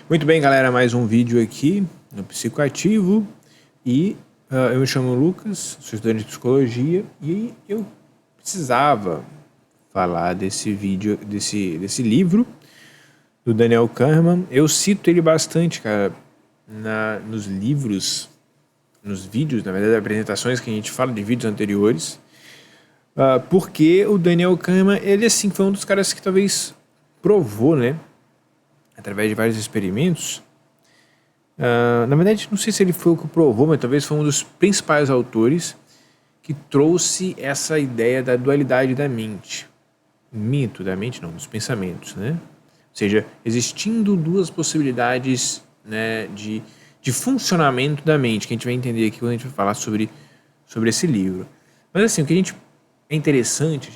Muito bem, galera, mais um vídeo aqui no Psicoativo e eu me chamo Lucas, sou estudante de psicologia e eu precisava falar desse vídeo, desse livro do Daniel Kahneman. Eu cito ele bastante, cara, nos livros, nos vídeos, na verdade, apresentações que a gente fala de vídeos anteriores, porque o Daniel Kahneman, ele assim, foi um dos caras que talvez provou, né, através de vários experimentos. Na verdade, não sei se ele foi o que provou, mas talvez foi um dos principais autores que trouxe essa ideia da dualidade da mente. Mito da mente, não, dos pensamentos, né? Ou seja, existindo duas possibilidades, né, de funcionamento da mente, que a gente vai entender aqui quando a gente vai falar sobre esse livro. Mas assim, o que é interessante a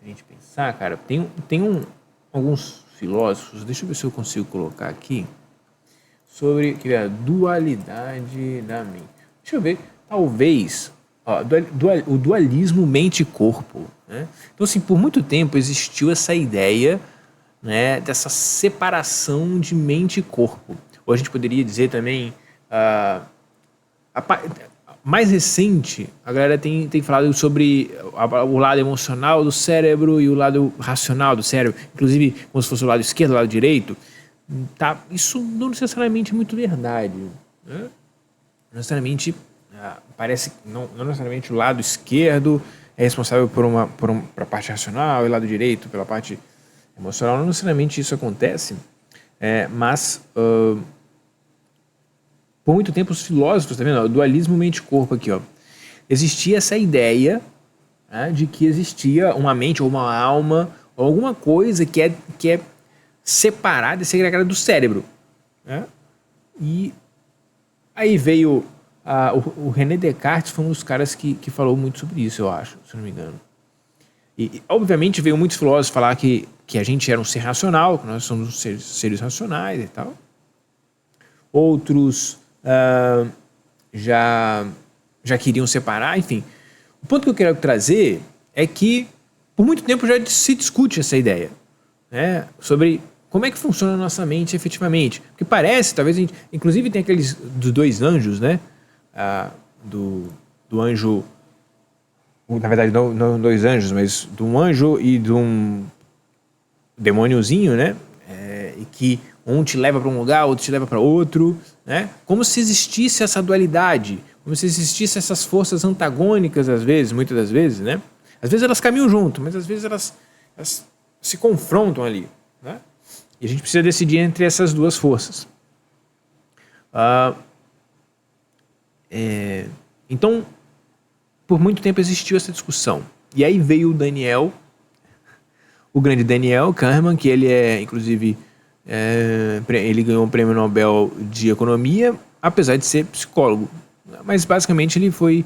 gente pensar, cara, tem alguns filósofos, deixa eu ver se eu consigo colocar aqui, sobre a dualidade da mente. Deixa eu ver, talvez, o dualismo mente e corpo, né? Então, assim, por muito tempo existiu essa ideia, né, dessa separação de mente e corpo. Ou a gente poderia dizer também, mais recente, a galera tem falado sobre o lado emocional do cérebro e o lado racional do cérebro, inclusive como se fosse o lado esquerdo, o lado direito. Tá, isso não necessariamente é muito verdade, né? Não necessariamente parece não necessariamente o lado esquerdo é responsável por a parte racional e o lado direito pela parte emocional. Não necessariamente isso acontece, mas por muito tempo os filósofos, tá vendo? O dualismo mente-corpo aqui, ó. Existia essa ideia, né, de que existia uma mente ou uma alma ou alguma coisa que é separada e segregada do cérebro, né? E aí veio o René Descartes, foi um dos caras que falou muito sobre isso, eu acho, se não me engano. E obviamente veio muitos filósofos falar que a gente era um ser racional, que nós somos seres racionais e tal. Outros já queriam separar, enfim. O ponto que eu quero trazer é que por muito tempo já se discute essa ideia, né, sobre como é que funciona a nossa mente efetivamente. Porque parece, talvez a gente, inclusive tem aqueles dos dois anjos, né, do anjo, na verdade não dois anjos, mas de um anjo e de um demôniozinho, né, e que um te leva para um lugar, outro te leva para outro, né? Como se existisse essa dualidade, como se existisse essas forças antagônicas, às vezes, muitas das vezes, né? Às vezes elas caminham junto, mas às vezes elas se confrontam ali, né? E a gente precisa decidir entre essas duas forças. Então, por muito tempo existiu essa discussão. E aí veio o grande Daniel Kahneman, que ele é, inclusive, ele ganhou um prêmio Nobel de Economia, apesar de ser psicólogo. Mas basicamente ele foi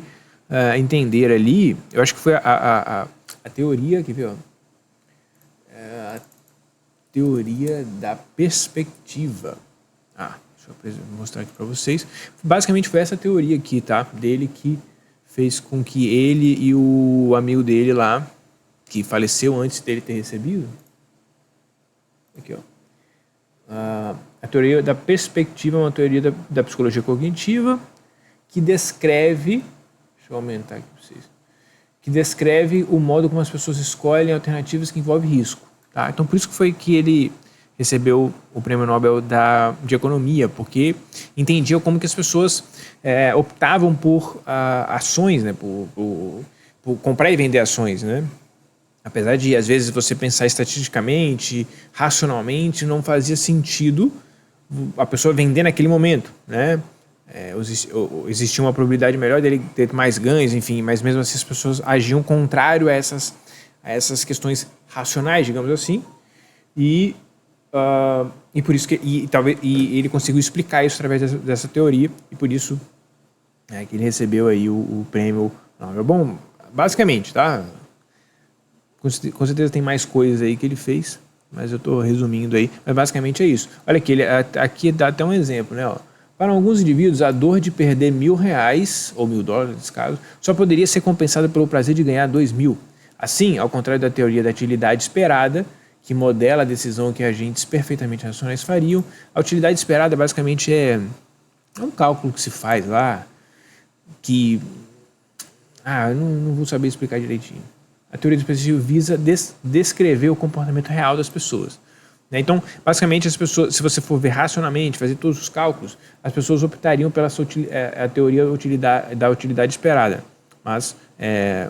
entender ali, eu acho que foi a teoria, quer ver, a teoria da perspectiva. Deixa eu mostrar aqui para vocês. Basicamente foi essa teoria aqui, tá? Dele, que fez com que ele e o amigo dele lá, que faleceu antes dele ter recebido, aqui, ó. A teoria da perspectiva é uma teoria da psicologia cognitiva que descreve, deixa eu aumentar aqui para vocês, que descreve o modo como as pessoas escolhem alternativas que envolvem risco, tá? Então por isso que foi que ele recebeu o prêmio Nobel de Economia, porque entendia como que as pessoas optavam por ações, né, por comprar e vender ações, né? Apesar de, às vezes, você pensar estatisticamente, racionalmente, não fazia sentido a pessoa vender naquele momento, né? Existia uma probabilidade melhor dele ter mais ganhos, enfim, mas mesmo assim as pessoas agiam contrário a essas questões racionais, digamos assim, e por isso que ele conseguiu explicar isso através dessa teoria, e por isso que ele recebeu aí o prêmio Nobel. Bom, basicamente, tá? Com certeza tem mais coisas aí que ele fez, mas eu estou resumindo aí. Mas basicamente é isso. Olha aqui, aqui dá até um exemplo, né? Ó. Para alguns indivíduos, a dor de perder R$1.000, ou $1.000 nesse caso, só poderia ser compensada pelo prazer de ganhar 2.000. Assim, ao contrário da teoria da utilidade esperada, que modela a decisão que agentes perfeitamente racionais fariam. A utilidade esperada basicamente é um cálculo que se faz lá, que... eu não vou saber explicar direitinho. A teoria do especialismo visa descrever o comportamento real das pessoas. Né? Então, basicamente, as pessoas, se você for ver racionalmente, fazer todos os cálculos, as pessoas optariam pela a teoria da utilidade esperada. Mas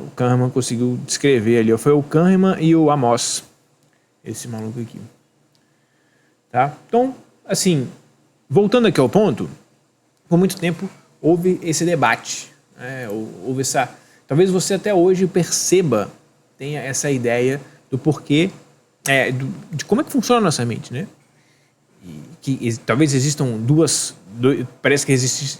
o Kahneman conseguiu descrever ali. Foi o Kahneman e o Amos, esse maluco aqui. Tá? Então, assim, voltando aqui ao ponto, por muito tempo houve esse debate. Houve essa... Talvez você até hoje perceba, tenha essa ideia do porquê, de como é que funciona a nossa mente, né? Talvez existam parece que existe...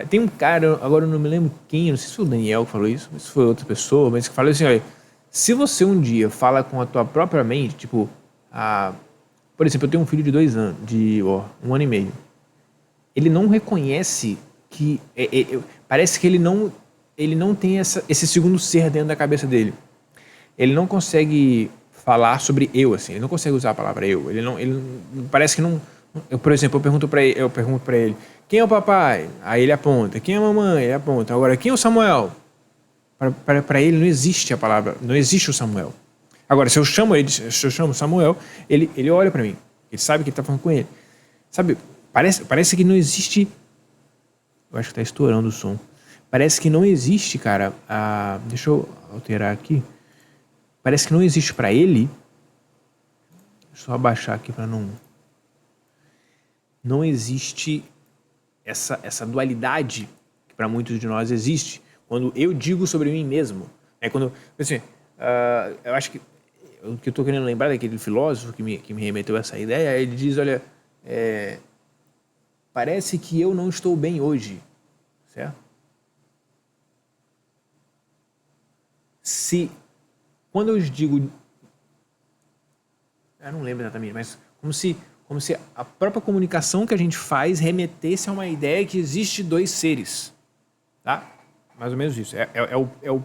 tem um cara, agora eu não me lembro quem, não sei se foi o Daniel que falou isso, se foi outra pessoa, mas que falou assim, olha, se você um dia fala com a tua própria mente, tipo, por exemplo, eu tenho um filho de 2 anos, de 1 ano e meio, ele não reconhece que... parece que ele não tem esse segundo ser dentro da cabeça dele. Ele não consegue falar sobre eu, assim. Ele não consegue usar a palavra eu. Ele parece que não... por exemplo, eu pergunto pra ele, quem é o papai? Aí ele aponta. Quem é a mamãe? Ele aponta. Agora, quem é o Samuel? Para ele não existe a palavra, não existe o Samuel. Agora, se eu chamo Samuel, ele olha pra mim. Ele sabe que ele tá falando com ele. Sabe, parece que não existe... Eu acho que tá estourando o som. Parece que não existe, cara, deixa eu alterar aqui. Parece que não existe para ele. Deixa eu só abaixar aqui para não... Não existe essa dualidade que para muitos de nós existe. Quando eu digo sobre mim mesmo. Quando, assim, eu acho que o que eu estou querendo lembrar daquele filósofo que me remeteu a essa ideia, ele diz, olha, parece que eu não estou bem hoje. Certo? Quando eu digo, eu não lembro exatamente, mas como se a própria comunicação que a gente faz remetesse a uma ideia que existe 2 seres, tá? Mais ou menos isso. É o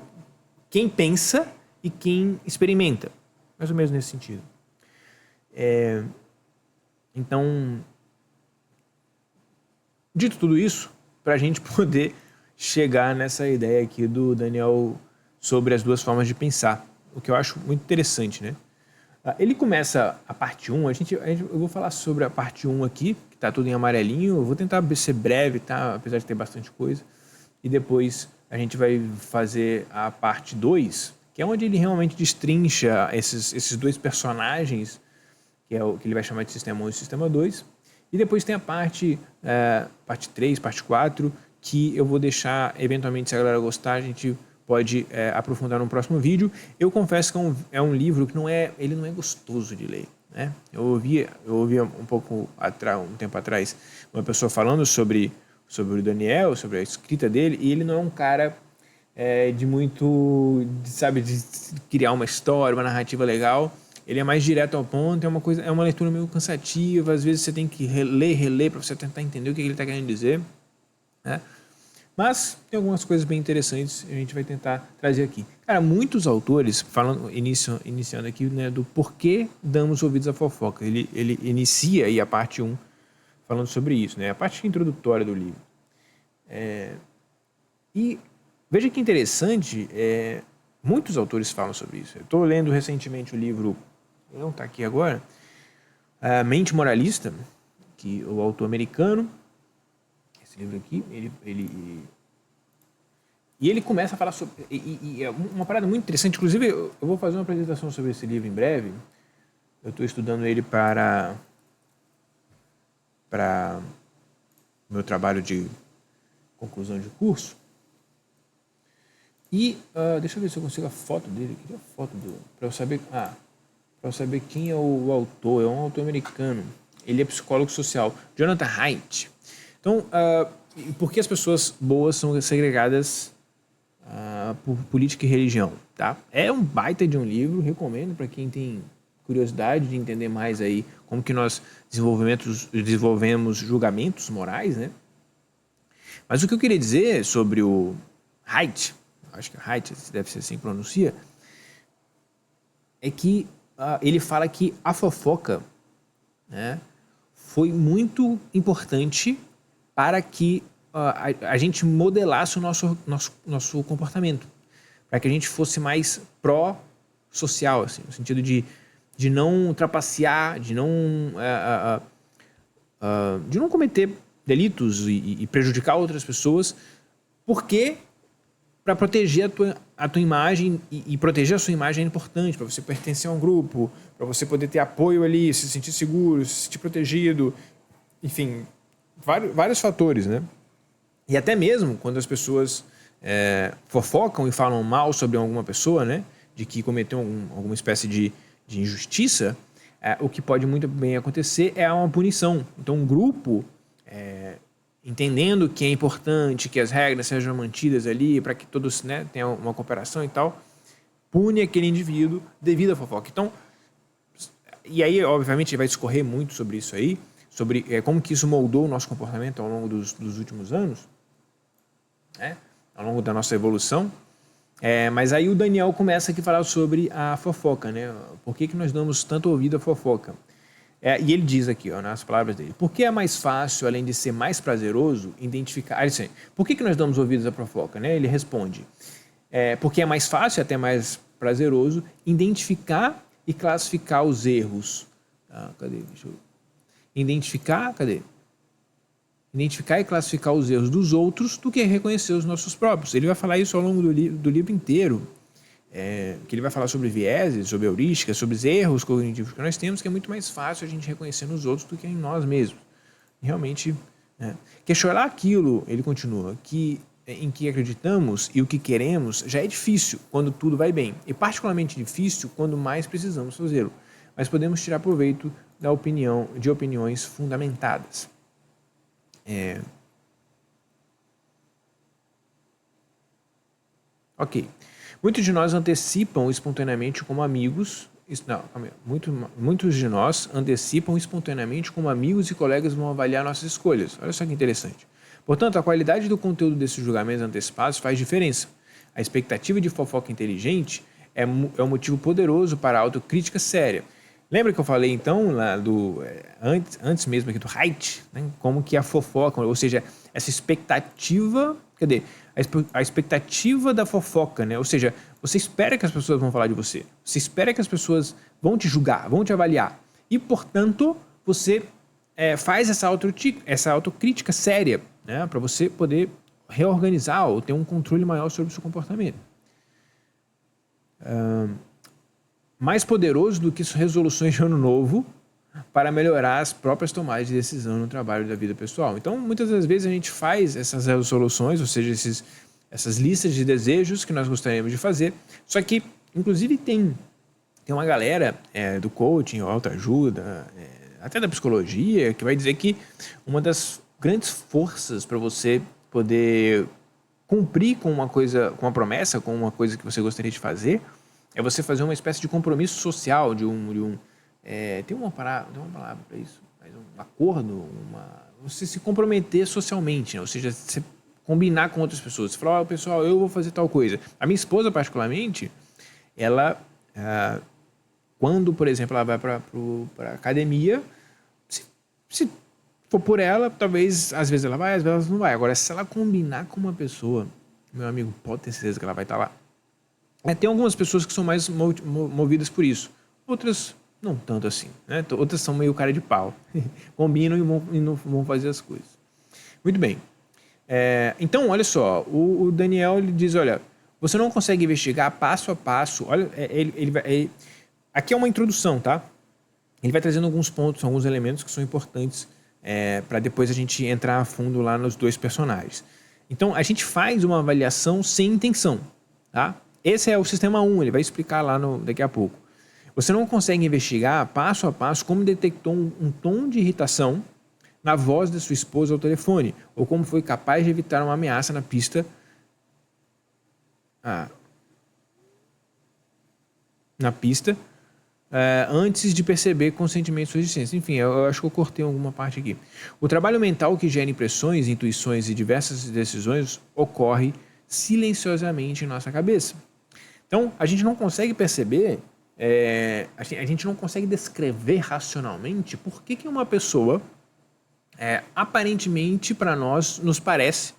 quem pensa e quem experimenta, mais ou menos nesse sentido. Então, dito tudo isso, para a gente poder chegar nessa ideia aqui do Daniel sobre as 2 formas de pensar, o que eu acho muito interessante, né? Ele começa a parte 1, eu vou falar sobre a parte 1 aqui, que está tudo em amarelinho, eu vou tentar ser breve, tá? Apesar de ter bastante coisa, e depois a gente vai fazer a parte 2, que é onde ele realmente destrincha esses 2 personagens, que é o que ele vai chamar de Sistema 1 e Sistema 2, e depois tem a parte 3, parte 4, que eu vou deixar, eventualmente, se a galera gostar, a gente pode aprofundar no próximo vídeo. Eu confesso que é um livro que ele não é gostoso de ler, né? Eu ouvia um tempo atrás, uma pessoa falando sobre o Daniel, sobre a escrita dele, e ele não é um cara de criar uma história, uma narrativa legal. Ele é mais direto ao ponto, é uma leitura meio cansativa, às vezes você tem que reler para você tentar entender o que ele está querendo dizer, né? Mas tem algumas coisas bem interessantes que a gente vai tentar trazer aqui. Cara, muitos autores, iniciando aqui, né, do porquê damos ouvidos à fofoca. Ele inicia aí a parte 1 falando sobre isso, né, a parte introdutória do livro. E veja que interessante, muitos autores falam sobre isso. Eu estou lendo recentemente o livro, não está aqui agora, Mente Moralista, que o autor americano, esse livro aqui, ele começa a falar sobre... E é uma parada muito interessante. Inclusive, eu vou fazer uma apresentação sobre esse livro em breve. Eu estou estudando ele para o meu trabalho de conclusão de curso. E deixa eu ver se eu consigo a foto dele. Eu queria a foto para eu saber quem é o autor. É um autor americano. Ele é psicólogo social. Jonathan Haidt. Então, por que as pessoas boas são segregadas por política e religião? Tá? É um baita de um livro, recomendo para quem tem curiosidade de entender mais aí como que nós desenvolvemos julgamentos morais, né? Mas o que eu queria dizer sobre o Haidt, acho que Haidt deve ser assim que pronuncia, é que ele fala que a fofoca, né, foi muito importante para que a gente modelasse o nosso comportamento, para que a gente fosse mais pró-social, assim, no sentido de não trapacear, de não cometer delitos e prejudicar outras pessoas, porque para proteger a tua imagem e proteger a sua imagem é importante, para você pertencer a um grupo, para você poder ter apoio ali, se sentir seguro, se sentir protegido, enfim, vários fatores, né? E até mesmo quando as pessoas fofocam e falam mal sobre alguma pessoa, né, de que cometeu alguma espécie de injustiça, o que pode muito bem acontecer é uma punição. Então, um grupo, entendendo que é importante que as regras sejam mantidas ali para que todos, né, tenham uma cooperação e tal, pune aquele indivíduo devido à fofoca. Então, e aí, obviamente, ele vai discorrer muito sobre isso aí, sobre como que isso moldou o nosso comportamento ao longo dos últimos anos, né, ao longo da nossa evolução. Mas aí o Daniel começa aqui a falar sobre a fofoca, né? Por que nós damos tanto ouvido à fofoca? E ele diz aqui, nas palavras dele, porque é mais fácil, além de ser mais prazeroso, identificar... por que nós damos ouvidos à fofoca? Né? Ele responde, porque é mais fácil, até mais prazeroso, identificar e classificar os erros. Identificar e classificar os erros dos outros do que reconhecer os nossos próprios. Ele vai falar isso ao longo do livro inteiro, que ele vai falar sobre vieses, sobre heurísticas, sobre os erros cognitivos que nós temos, que é muito mais fácil a gente reconhecer nos outros do que em nós mesmos. Realmente, questionar aquilo, ele continua, em que acreditamos e o que queremos já é difícil quando tudo vai bem, e particularmente difícil quando mais precisamos fazê-lo, mas podemos tirar proveito de opiniões fundamentadas. Ok. Muitos de nós antecipam espontaneamente como amigos. Muitos de nós antecipam espontaneamente como amigos e colegas vão avaliar nossas escolhas. Olha só que interessante. Portanto, a qualidade do conteúdo desses julgamentos antecipados faz diferença. A expectativa de fofoca inteligente é um motivo poderoso para a autocrítica séria. Lembra que eu falei, então, lá antes mesmo aqui do Haidt, né, como que a fofoca, ou seja, essa expectativa, a expectativa da fofoca, né? Ou seja, você espera que as pessoas vão falar de você, você espera que as pessoas vão te julgar, vão te avaliar, e, portanto, você faz essa autocrítica séria, né, para você poder reorganizar ou ter um controle maior sobre o seu comportamento. Mais poderoso do que resoluções de ano novo para melhorar as próprias tomadas de decisão no trabalho da vida pessoal. Então, muitas das vezes a gente faz essas resoluções, ou seja, essas listas de desejos que nós gostaríamos de fazer, só que, inclusive, tem uma galera do coaching, autoajuda, até da psicologia, que vai dizer que uma das grandes forças para você poder cumprir com uma promessa, com uma coisa que você gostaria de fazer, é você fazer uma espécie de compromisso social, tem uma palavra para isso, um acordo, você se comprometer socialmente, né? Ou seja, você combinar com outras pessoas. Você falar, pessoal, eu vou fazer tal coisa. A minha esposa, particularmente, ela, quando, por exemplo, ela vai para a academia, se for por ela, talvez, às vezes ela vai, às vezes ela não vai. Agora, se ela combinar com uma pessoa, meu amigo, pode ter certeza que ela vai estar lá. Tem algumas pessoas que são mais movidas por isso. Outras, não tanto assim, né? Outras são meio cara de pau. Combinam e não vão fazer as coisas. Muito bem. Então, olha só. O Daniel ele diz, olha, você não consegue investigar passo a passo. Olha, aqui é uma introdução, tá? Ele vai trazendo alguns pontos, alguns elementos que são importantes para depois a gente entrar a fundo lá nos dois personagens. Então, a gente faz uma avaliação sem intenção, tá? Esse é o sistema 1, ele vai explicar lá daqui a pouco. Você não consegue investigar passo a passo como detectou um tom de irritação na voz da sua esposa ao telefone, ou como foi capaz de evitar uma ameaça na pista antes de perceber conscientemente sua existência. Enfim, eu acho que eu cortei alguma parte aqui. O trabalho mental que gera impressões, intuições e diversas decisões ocorre silenciosamente em nossa cabeça. Então, a gente não consegue perceber a gente não consegue descrever racionalmente por que uma pessoa aparentemente para nós nos parece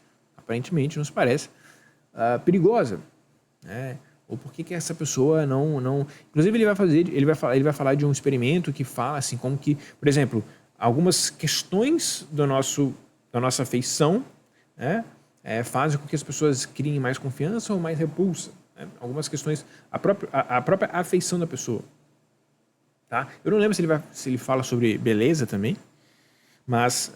perigosa, né? Ou por que essa pessoa não... Inclusive ele vai falar de um experimento que fala assim como que, por exemplo, algumas questões da nossa afeição, né, fazem com que as pessoas criem mais confiança ou mais repulsa, né? Algumas questões, a própria afeição da pessoa, tá? Eu não lembro se ele fala sobre beleza também, mas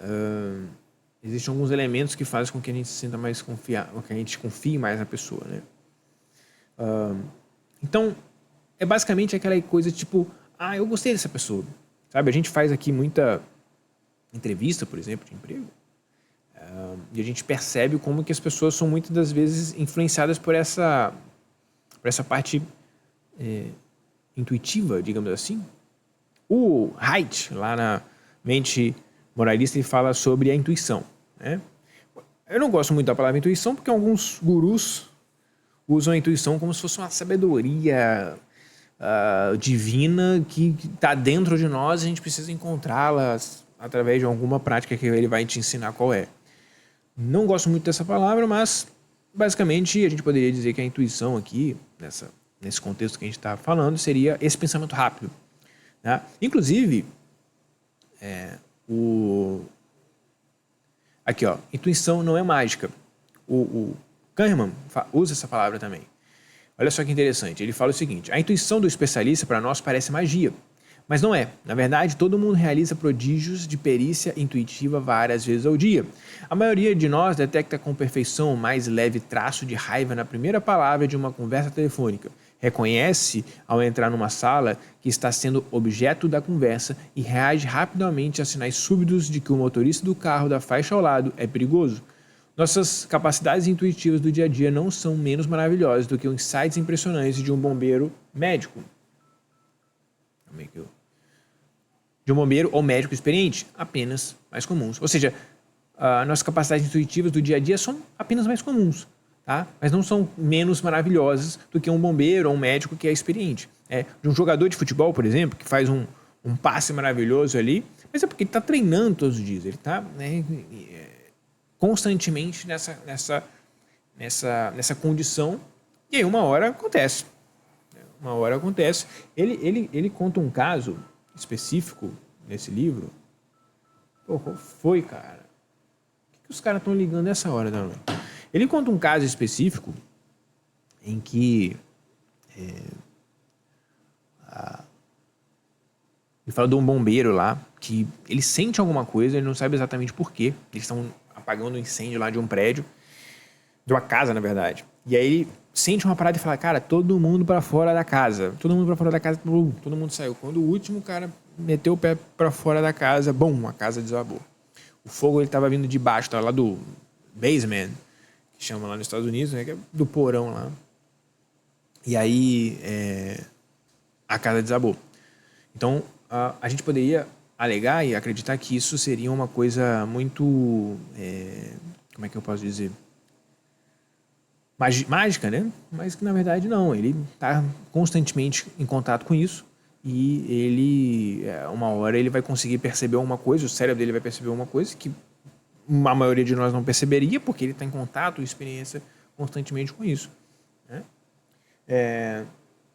existem alguns elementos que fazem com que a gente se sinta mais confiável, que a gente confie mais na pessoa, né? Então, é basicamente aquela coisa tipo, eu gostei dessa pessoa, sabe? A gente faz aqui muita entrevista, por exemplo, de emprego, e a gente percebe como que as pessoas são muitas das vezes influenciadas por essa parte intuitiva, digamos assim. O Haidt, lá na Mente Moralista, ele fala sobre a intuição, né? Eu não gosto muito da palavra intuição porque alguns gurus usam a intuição como se fosse uma sabedoria divina que está dentro de nós e a gente precisa encontrá-la através de alguma prática que ele vai te ensinar qual é. Não gosto muito dessa palavra, mas basicamente a gente poderia dizer que a intuição aqui, nesse contexto que a gente está falando, seria esse pensamento rápido, né? Inclusive, aqui, ó, intuição não é mágica. O Kahneman usa essa palavra também. Olha só que interessante, ele fala o seguinte: a intuição do especialista para nós parece magia, mas não é. Na verdade, todo mundo realiza prodígios de perícia intuitiva várias vezes ao dia. A maioria de nós detecta com perfeição o mais leve traço de raiva na primeira palavra de uma conversa telefônica. Reconhece, ao entrar numa sala, que está sendo objeto da conversa e reage rapidamente a sinais súbitos de que o motorista do carro da faixa ao lado é perigoso. Nossas capacidades intuitivas do dia a dia não são menos maravilhosas do que os insights impressionantes de um bombeiro médico. De um bombeiro ou médico experiente, apenas mais comuns. Ou seja, nossas capacidades intuitivas do dia a dia são apenas mais comuns, tá? Mas não são menos maravilhosas do que um bombeiro ou um médico que é experiente. De um jogador de futebol, por exemplo, que faz um passe maravilhoso ali, mas é porque ele está treinando todos os dias, ele está constantemente nessa condição, e aí uma hora acontece. Ele conta um caso específico nesse livro. Pô, qual foi, cara? O que os caras estão ligando nessa hora da noite? Ele conta um caso específico em que ele fala de um bombeiro lá que ele sente alguma coisa, ele não sabe exatamente por quê. Eles estão apagando um incêndio lá de um prédio, de uma casa, na verdade. E aí ele sente uma parada e fala: cara, todo mundo pra fora da casa. Todo mundo saiu. Quando o último cara meteu o pé pra fora da casa, bum, a casa desabou. O fogo ele tava vindo de baixo, tava lá do basement, que chama lá nos Estados Unidos, né, que é do porão lá. E aí a casa desabou. Então a gente poderia alegar e acreditar que isso seria uma coisa muito... como é que eu posso dizer? Mágica, né? Mas que na verdade não. Ele está constantemente em contato com isso e ele, uma hora, ele vai conseguir perceber alguma coisa, o cérebro dele vai perceber alguma coisa que a maioria de nós não perceberia, porque ele está em contato e experiência constantemente com isso, né?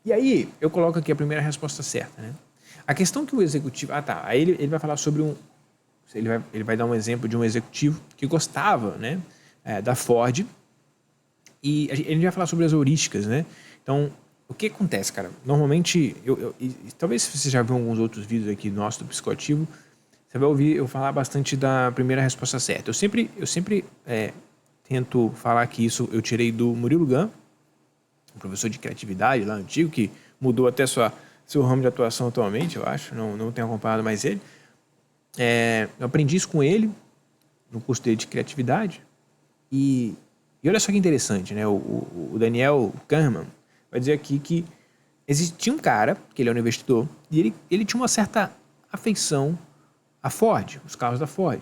E aí eu coloco aqui a primeira resposta certa, né? A questão que o executivo... Aí ele vai falar sobre ele vai dar um exemplo de um executivo que gostava, né, da Ford, e ele vai falar sobre as heurísticas, né? Então, o que acontece, cara? Normalmente, talvez você já viu alguns outros vídeos aqui nossos do Psicoativo, você vai ouvir eu falar bastante da primeira resposta certa. Eu sempre tento falar que isso eu tirei do Murilo Gun, um professor de criatividade lá antigo, que mudou até seu ramo de atuação atualmente, eu acho. Não tenho acompanhado mais ele. Eu aprendi isso com ele, no curso dele de criatividade. E olha só que interessante, né? O Daniel Kahneman vai dizer aqui que existia um cara, que ele é um investidor, e ele tinha uma certa afeição à Ford, os carros da Ford.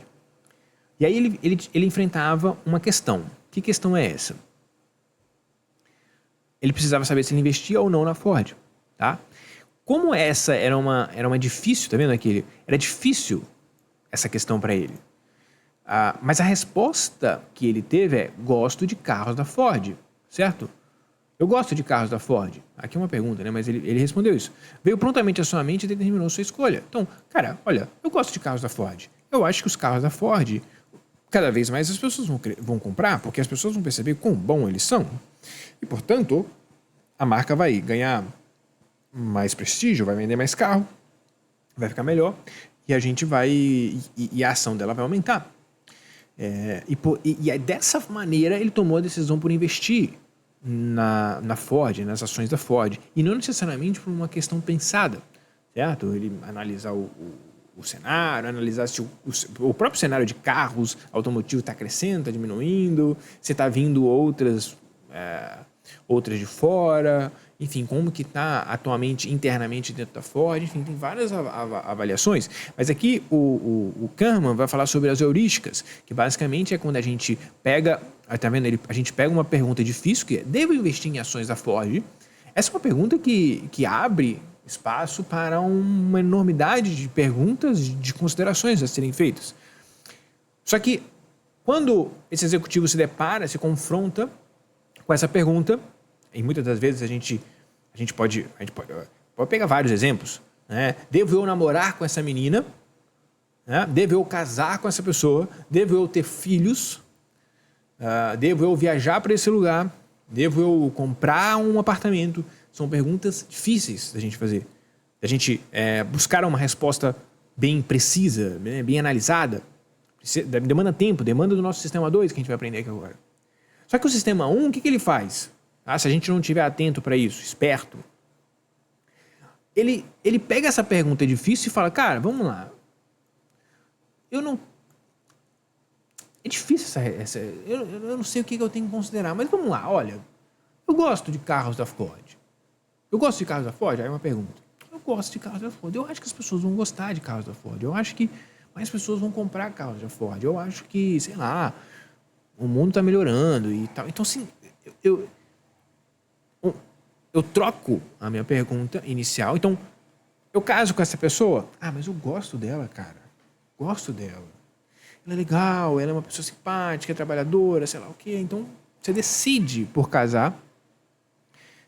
E aí ele enfrentava uma questão. Que questão é essa? Ele precisava saber se ele investia ou não na Ford, tá? como essa era uma difícil, tá vendo aquele? Era difícil essa questão para ele. Mas a resposta que ele teve é: gosto de carros da Ford, certo? Eu gosto de carros da Ford. Aqui é uma pergunta, né? Mas ele respondeu isso. Veio prontamente à sua mente e determinou sua escolha. Então, cara, olha, eu gosto de carros da Ford. Eu acho que os carros da Ford, cada vez mais as pessoas vão comprar, porque as pessoas vão perceber quão bom eles são. E, portanto, a marca vai ganhar mais prestígio, vai vender mais carro, vai ficar melhor, e a gente vai... E a ação dela vai aumentar. E dessa maneira ele tomou a decisão por investir na Ford, nas ações da Ford, e não necessariamente por uma questão pensada, certo? Ele analisar o cenário, analisar se o próprio cenário de carros automotivos está crescendo, está diminuindo, se está vindo outras de fora, enfim, como que está atualmente internamente dentro da Ford, enfim, tem várias avaliações, mas aqui o Kahneman vai falar sobre as heurísticas, que basicamente é quando a gente pega, tá vendo? A gente pega uma pergunta difícil, que é: devo investir em ações da Ford? Essa é uma pergunta que abre espaço para uma enormidade de perguntas, de considerações a serem feitas. Só que quando esse executivo se confronta com essa pergunta, e muitas das vezes a gente pode pegar vários exemplos, né? Devo eu namorar com essa menina? Né? Devo eu casar com essa pessoa? Devo eu ter filhos? Devo eu viajar para esse lugar? Devo eu comprar um apartamento? São perguntas difíceis da gente fazer. Da gente buscar uma resposta bem precisa, né? Bem analisada. Demanda tempo, demanda do nosso sistema 2, que a gente vai aprender aqui agora. Só que o sistema 1, o que ele faz? Se a gente não estiver atento para isso, esperto, ele pega essa pergunta difícil e fala: cara, vamos lá. É difícil eu não sei o que eu tenho que considerar, mas vamos lá, olha. Eu gosto de carros da Ford. Eu gosto de carros da Ford? Aí é uma pergunta. Eu gosto de carros da Ford. Eu acho que as pessoas vão gostar de carros da Ford. Eu acho que mais pessoas vão comprar carros da Ford. Eu acho que, sei lá, o mundo está melhorando e tal. Então, assim, eu troco a minha pergunta inicial. Então, eu caso com essa pessoa. Mas eu gosto dela, cara. Gosto dela. Ela é legal, ela é uma pessoa simpática, trabalhadora, sei lá o quê. Então, você decide por casar,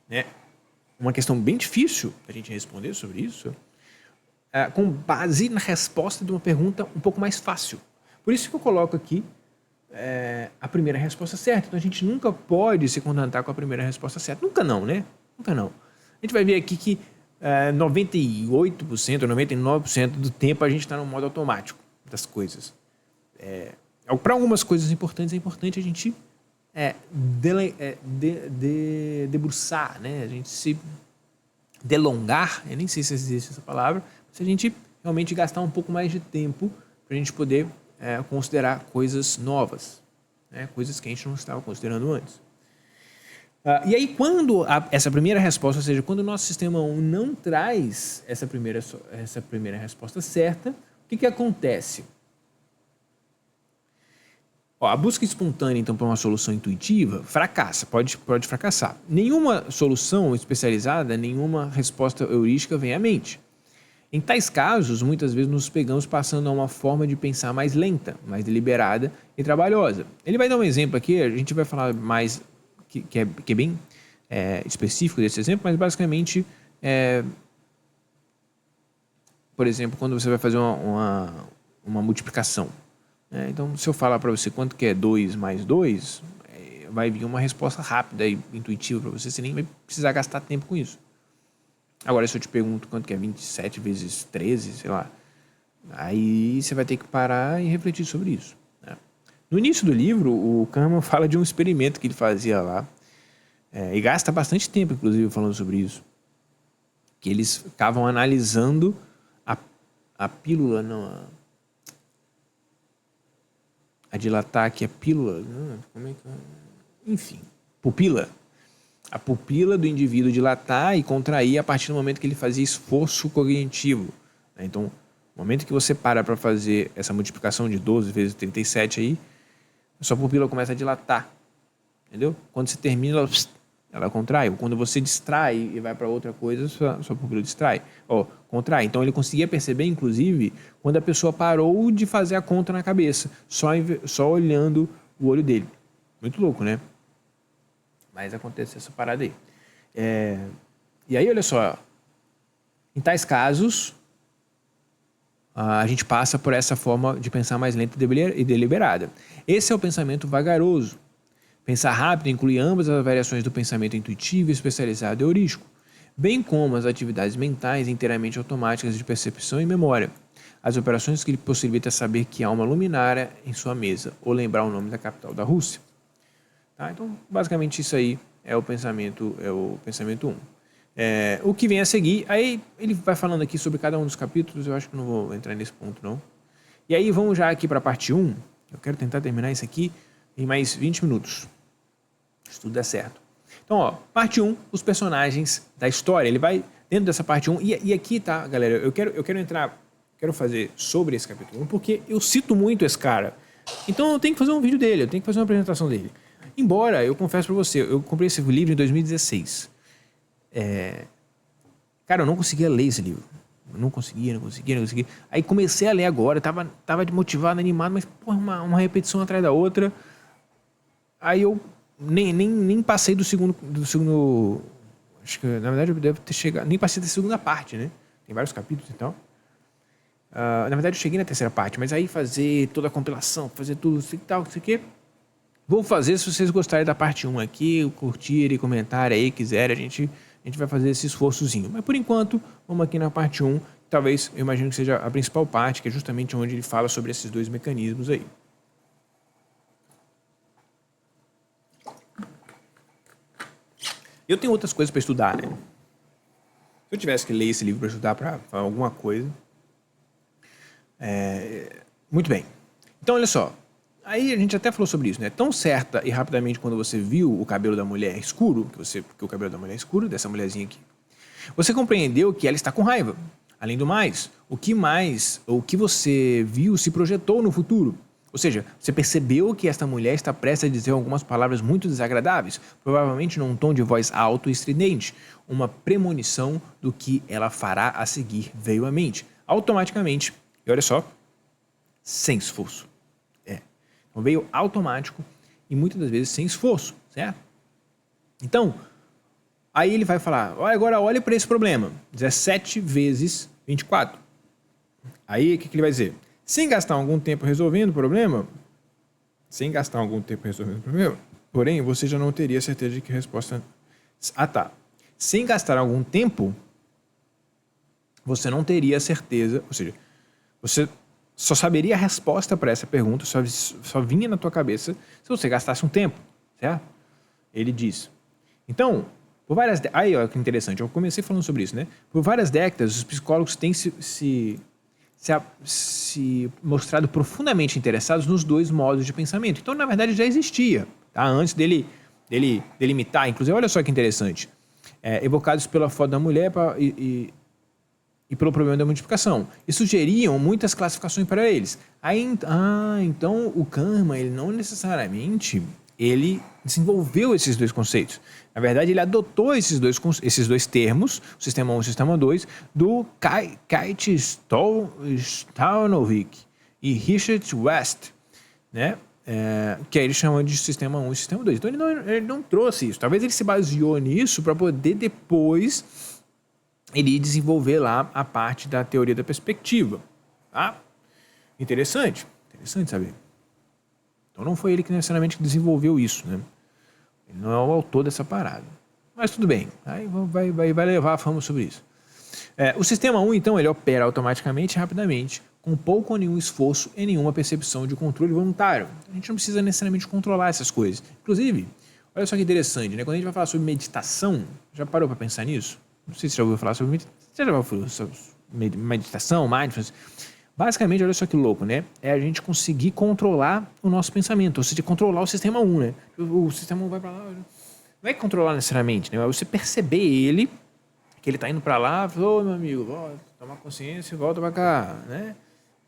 né? Uma questão bem difícil a gente responder sobre isso, com base na resposta de uma pergunta um pouco mais fácil. Por isso que eu coloco aqui a primeira resposta certa. Então, a gente nunca pode se contentar com a primeira resposta certa. Nunca não, né? Nunca não. A gente vai ver aqui que 98%, 99% do tempo a gente está no modo automático das coisas. Para algumas coisas importantes, é importante a gente debruçar, né? A gente se delongar, eu nem sei se existe essa palavra, se a gente realmente gastar um pouco mais de tempo para a gente poder considerar coisas novas, né? Coisas que a gente não estava considerando antes. E aí, quando essa primeira resposta, ou seja, quando o nosso sistema 1 não traz essa primeira resposta certa, o que acontece? A busca espontânea, então, para uma solução intuitiva, fracassa, pode fracassar. Nenhuma solução especializada, nenhuma resposta heurística vem à mente. Em tais casos, muitas vezes nos pegamos passando a uma forma de pensar mais lenta, mais deliberada e trabalhosa. Ele vai dar um exemplo aqui, a gente vai falar mais, que é bem específico desse exemplo, mas basicamente, por exemplo, quando você vai fazer uma multiplicação. Então, se eu falar para você quanto que é 2 mais 2, vai vir uma resposta rápida e intuitiva para você nem vai precisar gastar tempo com isso. Agora, se eu te pergunto quanto que é 27 vezes 13, sei lá, aí você vai ter que parar e refletir sobre isso, né? No início do livro, o Kahneman fala de um experimento que ele fazia lá, e gasta bastante tempo, inclusive, falando sobre isso, que eles ficavam analisando a pílula, não... A dilatar aqui a pílula, como é que... Enfim, pupila. A pupila do indivíduo dilatar e contrair a partir do momento que ele fazia esforço cognitivo. Então, no momento que você para fazer essa multiplicação de 12 vezes 37 aí, a sua pupila começa a dilatar. Entendeu? Quando você termina, ela ela contrai. Ou quando você distrai e vai para outra coisa, sua pupila distrai. Contrai. Então ele conseguia perceber, inclusive, quando a pessoa parou de fazer a conta na cabeça, só olhando o olho dele. Muito louco, né? Mas acontece essa parada aí. E aí, olha só. Em tais casos, a gente passa por essa forma de pensar mais lenta e deliberada. Esse é o pensamento vagaroso. Pensar rápido inclui ambas as variações do pensamento intuitivo, especializado e heurístico, bem como as atividades mentais inteiramente automáticas de percepção e memória. As operações que lhe possibilitam saber que há uma luminária em sua mesa ou lembrar o nome da capital da Rússia. Tá? Então, basicamente isso aí é o pensamento 1. O que vem a seguir, aí ele vai falando aqui sobre cada um dos capítulos, eu acho que não vou entrar nesse ponto não. E aí vamos já aqui para a parte 1, eu quero tentar terminar isso aqui em mais 20 minutos, se tudo der certo. Então, parte 1, os personagens da história, ele vai dentro dessa parte 1, e aqui tá, galera, eu quero fazer sobre esse capítulo 1, porque eu cito muito esse cara, então eu tenho que fazer um vídeo dele, eu tenho que fazer uma apresentação dele. Embora, eu confesso para você, eu comprei esse livro em 2016. Cara, eu não conseguia ler esse livro. Eu não conseguia. Aí comecei a ler agora, tava motivado, animado, mas porra, uma repetição atrás da outra. Aí eu nem passei do segundo. Acho que na verdade eu devo ter chegado. Nem passei da segunda parte, né? Tem vários capítulos e tal. Na verdade eu cheguei na terceira parte, mas aí fazer toda a compilação, fazer tudo isso e tal, isso aqui. Vou fazer se vocês gostarem da parte 1 aqui, curtirem, comentarem aí, quiserem, a gente vai fazer esse esforçozinho. Mas por enquanto, vamos aqui na parte 1, talvez eu imagino que seja a principal parte, que é justamente onde ele fala sobre esses dois mecanismos aí. Eu tenho outras coisas para estudar, né? Se eu tivesse que ler esse livro para estudar para alguma coisa... Muito bem. Então, olha só. Aí a gente até falou sobre isso, né? Tão certa e rapidamente quando você viu o cabelo da mulher escuro, porque o cabelo da mulher é escuro, dessa mulherzinha aqui, você compreendeu que ela está com raiva. Além do mais, o que você viu se projetou no futuro. Ou seja, você percebeu que esta mulher está prestes a dizer algumas palavras muito desagradáveis, provavelmente num tom de voz alto e estridente. Uma premonição do que ela fará a seguir veio à mente. Automaticamente, e olha só, sem esforço. Então veio automático e muitas das vezes sem esforço, certo? Então, aí ele vai falar, agora olhe para esse problema, 17 vezes 24. Aí o que ele vai dizer? Sem gastar algum tempo resolvendo o problema, porém você já não teria certeza de que a resposta... Sem gastar algum tempo, você não teria certeza, ou seja, você só saberia a resposta para essa pergunta, só vinha na tua cabeça se você gastasse um tempo, certo? Ele diz. Então, por várias... Aí, olha que interessante, eu comecei falando sobre isso, né? Por várias décadas, os psicólogos têm se mostrado profundamente interessados nos dois modos de pensamento. Então, na verdade, já existia, tá? Antes dele delimitar, inclusive, olha só que interessante. Evocados pela foto da mulher e pelo problema da multiplicação. E sugeriam muitas classificações para eles. Então o Kahneman, ele não necessariamente ele desenvolveu esses dois conceitos. Na verdade, ele adotou esses dois termos, o sistema 1 e o sistema 2, do Kate Stanovic e Richard West, né? Que aí ele chama de sistema 1 e sistema 2. Então ele não trouxe isso. Talvez ele se baseou nisso para poder depois ele desenvolver lá a parte da teoria da perspectiva. Tá? Interessante saber. Então não foi ele que necessariamente desenvolveu isso, né? Ele não é o autor dessa parada. Mas tudo bem, aí vai levar a fama sobre isso. O sistema 1, então, ele opera automaticamente e rapidamente, com pouco ou nenhum esforço e nenhuma percepção de controle voluntário. A gente não precisa necessariamente controlar essas coisas. Inclusive, olha só que interessante, né? Quando a gente vai falar sobre meditação, já parou para pensar nisso? Não sei se você já ouviu falar sobre meditação, mindfulness. Basicamente, olha só que louco, né? É a gente conseguir controlar o nosso pensamento, ou seja, controlar o sistema 1, né? O sistema 1 vai para lá, não é controlar necessariamente, né? É você perceber ele, que ele tá indo para lá, falou, meu amigo, volta, toma consciência e volta para cá, né?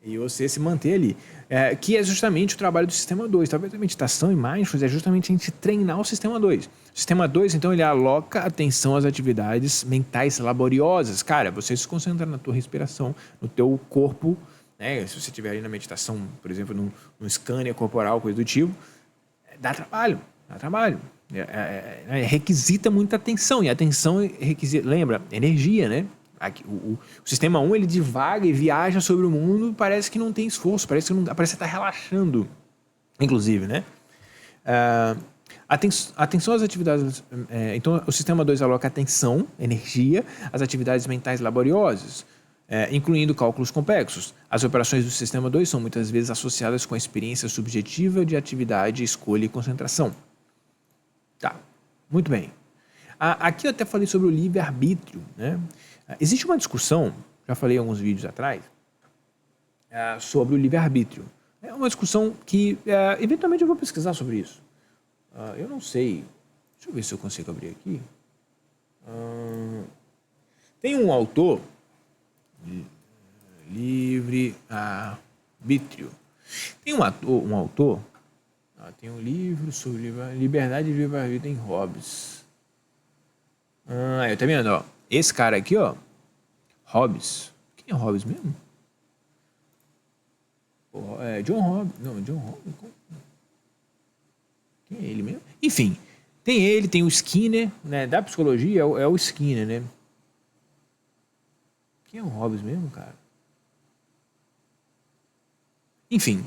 E você se manter ali. Que é justamente o trabalho do sistema 2. Talvez a meditação e mindfulness é justamente a gente treinar o sistema 2. O sistema 2, então, ele aloca atenção às atividades mentais laboriosas. Cara, você se concentra na tua respiração, no teu corpo, né? Se você estiver ali na meditação, por exemplo, num scanner corporal, coisa do tipo, dá trabalho. Requisita muita atenção. E a atenção requisita, lembra, energia, né? O sistema 1, ele divaga e viaja sobre o mundo, parece que não tem esforço, parece que está relaxando, inclusive, né? Atenção às atividades... então, o sistema 2 aloca atenção, energia, às atividades mentais laboriosas, incluindo cálculos complexos. As operações do sistema 2 são muitas vezes associadas com a experiência subjetiva de atividade, escolha e concentração. Tá, muito bem. Aqui eu até falei sobre o livre-arbítrio, né? Existe uma discussão, já falei em alguns vídeos atrás, sobre o livre-arbítrio. É uma discussão que, eventualmente, eu vou pesquisar sobre isso. Eu não sei. Deixa eu ver se eu consigo abrir aqui. Tem um autor, livre-arbítrio. Tem um autor, tem um livro sobre liberdade e livre-arbítrio em Hobbes. Eu tô vendo, ó. Esse cara aqui, ó, Hobbes. Quem é Hobbes mesmo? John Hobbes. Não, John Hobbes. Quem é ele mesmo? Enfim, tem ele, tem o Skinner, né? Da psicologia é o Skinner, né? Quem é o Hobbes mesmo, cara? Enfim,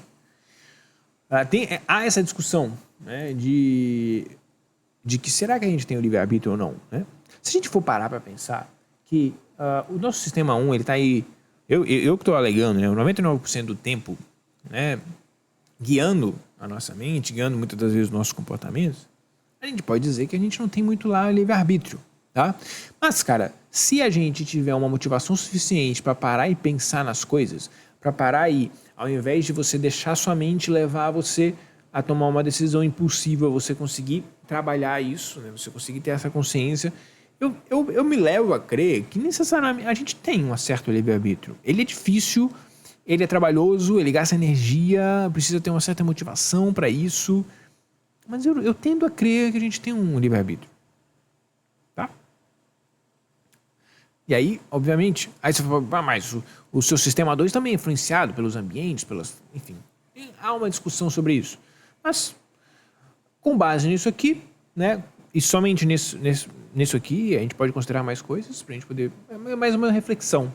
há essa discussão, né, de que será que a gente tem o livre-arbítrio ou não, né? Se a gente for parar para pensar que o nosso sistema 1, ele está aí, eu que estou alegando, né, 99% do tempo, né, guiando a nossa mente, guiando muitas das vezes os nossos comportamentos, a gente pode dizer que a gente não tem muito lá livre-arbítrio, tá? Mas, cara, se a gente tiver uma motivação suficiente para parar e pensar nas coisas, para parar e, ao invés de você deixar sua mente levar você a tomar uma decisão impulsiva, você conseguir trabalhar isso, né, você conseguir ter essa consciência, eu me levo a crer que necessariamente a gente tem um certo livre-arbítrio. Ele é difícil, ele é trabalhoso, ele gasta energia, precisa ter uma certa motivação para isso, mas eu tendo a crer que a gente tem um livre-arbítrio. Tá? E aí, obviamente, aí você fala, mas o seu sistema 2 também é influenciado pelos ambientes, enfim, há uma discussão sobre isso. Mas, com base nisso aqui, né, e somente nisso aqui, a gente pode considerar mais coisas para a gente poder... É mais uma reflexão.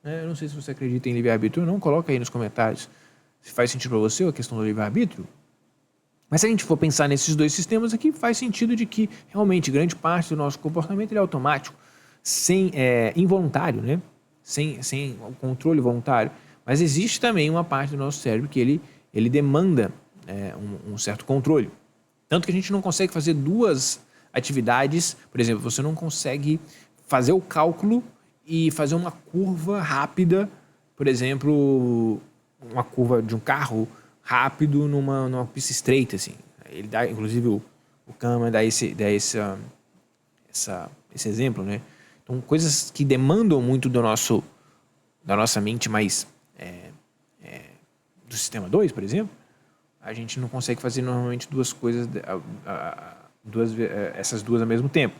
Né? Eu não sei se você acredita em livre-arbítrio ou não, coloca aí nos comentários se faz sentido para você a questão do livre-arbítrio. Mas se a gente for pensar nesses dois sistemas aqui, faz sentido de que realmente grande parte do nosso comportamento ele é automático, involuntário, né? Sem o controle voluntário. Mas existe também uma parte do nosso cérebro que ele demanda um certo controle. Tanto que a gente não consegue fazer duas atividades, por exemplo, você não consegue fazer o cálculo e fazer uma curva rápida, por exemplo, uma curva de um carro rápido numa pista estreita, assim. Ele dá, inclusive, o Kahneman dá esse exemplo, né? Então, coisas que demandam muito da nossa mente mais do sistema 2, por exemplo, a gente não consegue fazer normalmente duas coisas, essas duas ao mesmo tempo.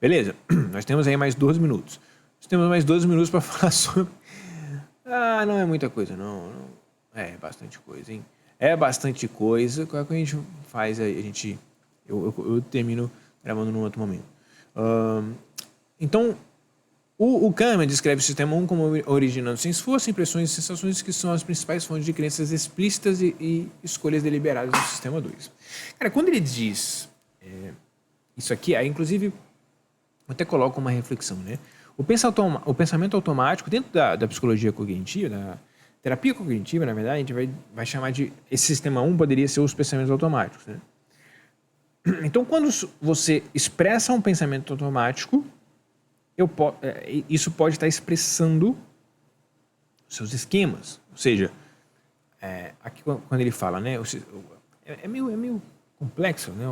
Beleza? Nós temos aí mais 12 minutos. Nós temos mais 12 minutos para falar sobre... não é muita coisa, não. É bastante coisa, hein? É bastante coisa. Qual é que a gente faz aí? Eu termino gravando num outro momento. Então, o Kahneman descreve o sistema 1 como originando sem esforço, impressões e sensações que são as principais fontes de crenças explícitas e escolhas deliberadas do sistema 2. Cara, quando ele diz isso aqui, aí inclusive eu até coloco uma reflexão, né? O pensamento automático, dentro da psicologia cognitiva, da terapia cognitiva, na verdade, a gente vai chamar de... Esse sistema 1 poderia ser os pensamentos automáticos, né? Então, quando você expressa um pensamento automático, isso pode estar expressando seus esquemas. Ou seja, aqui quando ele fala, né? É meio complexo, né?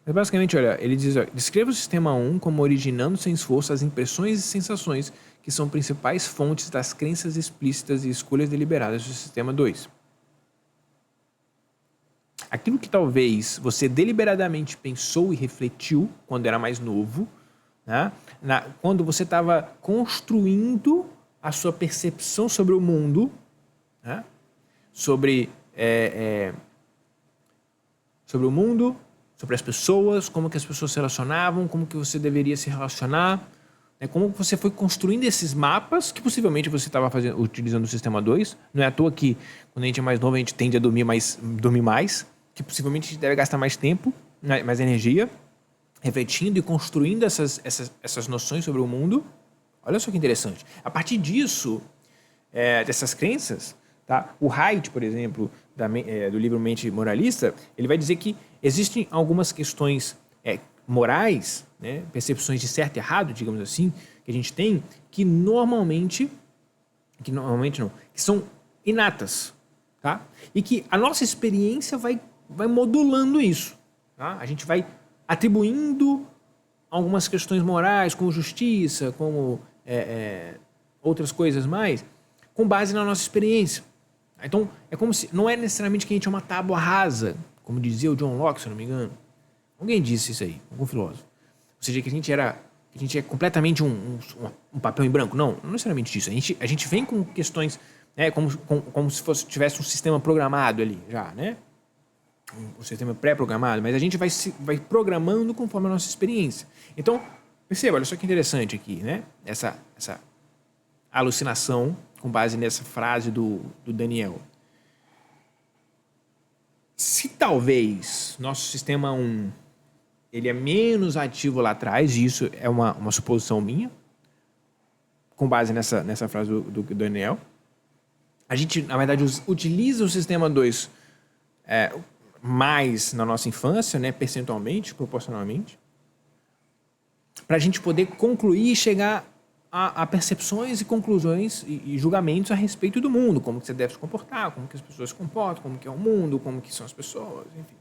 Mas basicamente, olha, ele diz, ó, descreva o sistema 1 como originando sem esforço as impressões e sensações que são principais fontes das crenças explícitas e escolhas deliberadas do sistema 2. Aquilo que talvez você deliberadamente pensou e refletiu quando era mais novo, né? Quando você estava construindo a sua percepção sobre o mundo, né? sobre o mundo, sobre as pessoas, como que as pessoas se relacionavam, como que você deveria se relacionar, né? Como você foi construindo esses mapas que possivelmente você estava utilizando o sistema 2. Não é à toa que quando a gente é mais novo a gente tende a dormir mais, que possivelmente a gente deve gastar mais tempo, né? Mais energia, refletindo e construindo essas noções sobre o mundo. Olha só que interessante. A partir disso, dessas crenças, tá? O Haidt, por exemplo, do livro Mente Moralista, ele vai dizer que existem algumas questões morais, né? Percepções de certo e errado, digamos assim, que a gente tem, que normalmente não, que são inatas, tá? E que a nossa experiência vai modulando isso, tá? A gente vai atribuindo algumas questões morais, como justiça, como outras coisas mais, com base na nossa experiência. Então, é como se... Não é necessariamente que a gente é uma tábua rasa, como dizia o John Locke, se eu não me engano. Alguém disse isso aí, algum filósofo. Ou seja, que a gente é completamente um papel em branco. Não necessariamente isso. A gente vem com questões, né, como se tivesse um sistema programado ali, já, né? Um sistema pré-programado, mas a gente vai programando conforme a nossa experiência. Então, perceba, olha só que interessante aqui, né? Essa alucinação com base nessa frase do Daniel. Se talvez nosso sistema 1 ele é menos ativo lá atrás, e isso é uma suposição minha, com base nessa frase do Daniel, a gente, na verdade, utiliza o sistema 2 mais na nossa infância, né, percentualmente, proporcionalmente, para a gente poder concluir e chegar a percepções e conclusões e julgamentos a respeito do mundo, como que você deve se comportar, como que as pessoas se comportam, como que é o mundo, como que são as pessoas, enfim.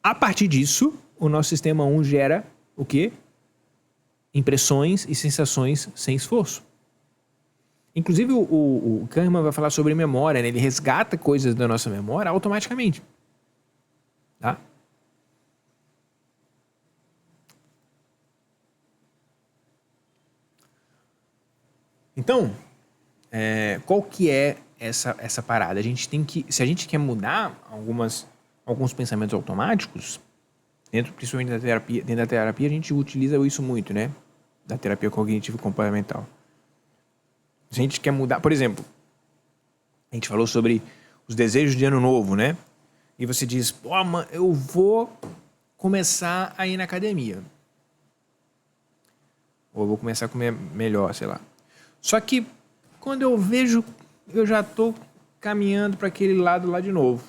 A partir disso, o nosso sistema 1 gera o quê? Impressões e sensações sem esforço. Inclusive, o Kahneman vai falar sobre memória, né? Ele resgata coisas da nossa memória automaticamente. Tá? Então, qual que é essa parada? A gente tem que, se a gente quer mudar alguns pensamentos automáticos, principalmente dentro da terapia, a gente utiliza isso muito, né? Da terapia cognitivo comportamental. Se a gente quer mudar, por exemplo, a gente falou sobre os desejos de ano novo, né? E você diz, pô, mano, eu vou começar a ir na academia. Ou eu vou começar a comer melhor, sei lá. Só que quando eu vejo, eu já estou caminhando para aquele lado lá de novo.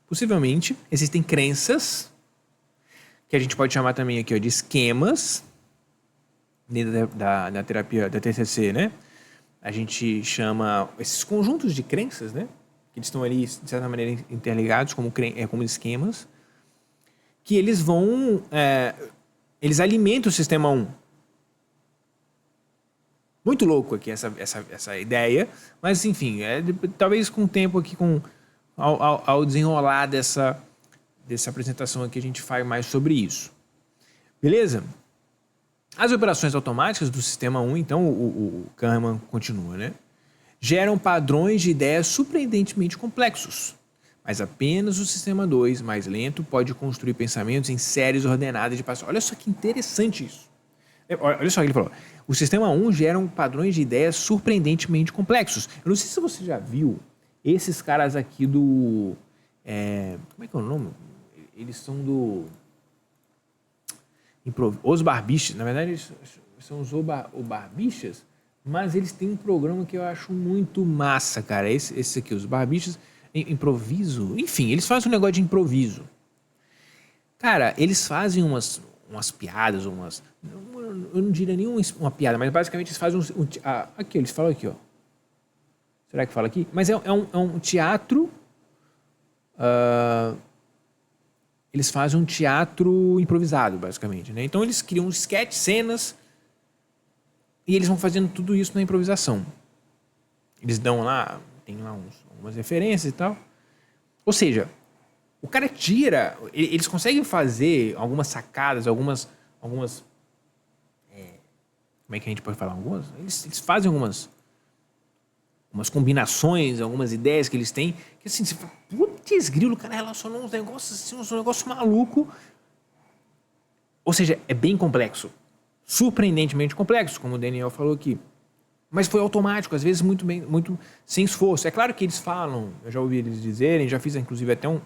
Possivelmente, existem crenças, que a gente pode chamar também aqui, ó, de esquemas, dentro da terapia da TCC, né? A gente chama esses conjuntos de crenças, né? Que eles estão ali, de certa maneira, interligados como esquemas, que eles vão... eles alimentam o sistema 1. Muito louco aqui essa ideia, mas enfim, talvez com o tempo aqui, ao desenrolar dessa apresentação aqui, a gente fale mais sobre isso. Beleza? As operações automáticas do sistema 1, então, o Kahneman continua, né? Geram padrões de ideias surpreendentemente complexos, mas apenas o sistema 2, mais lento, pode construir pensamentos em séries ordenadas de passos. Olha só que interessante isso. Olha só o que ele falou. O sistema 1 gera padrões de ideias surpreendentemente complexos. Eu não sei se você já viu esses caras aqui do... como é que é o nome? Eles são do... Os Barbichas. Na verdade, eles são os Barbichas, mas eles têm um programa que eu acho muito massa, cara. Esse aqui, os Barbichas, improviso. Enfim, eles fazem um negócio de improviso. Cara, eles fazem umas piadas, eu não diria nem uma piada, mas basicamente eles fazem aqui, eles falam aqui, ó. Será que fala aqui? Mas é um teatro eles fazem um teatro improvisado, basicamente, né? Então eles criam sketch, cenas, e eles vão fazendo tudo isso na improvisação. Eles dão lá, tem lá algumas referências e tal. Ou seja, o cara tira, eles conseguem fazer algumas sacadas, algumas como é que a gente pode falar? Eles fazem algumas combinações, algumas ideias que eles têm, que assim, você fala, putz, grilo, o cara relacionou uns negócios assim, uns negócios malucos. Ou seja, é bem complexo. Surpreendentemente complexo, como o Daniel falou aqui. Mas foi automático, às vezes muito sem esforço. É claro que eles falam, eu já ouvi eles dizerem, já fiz inclusive até um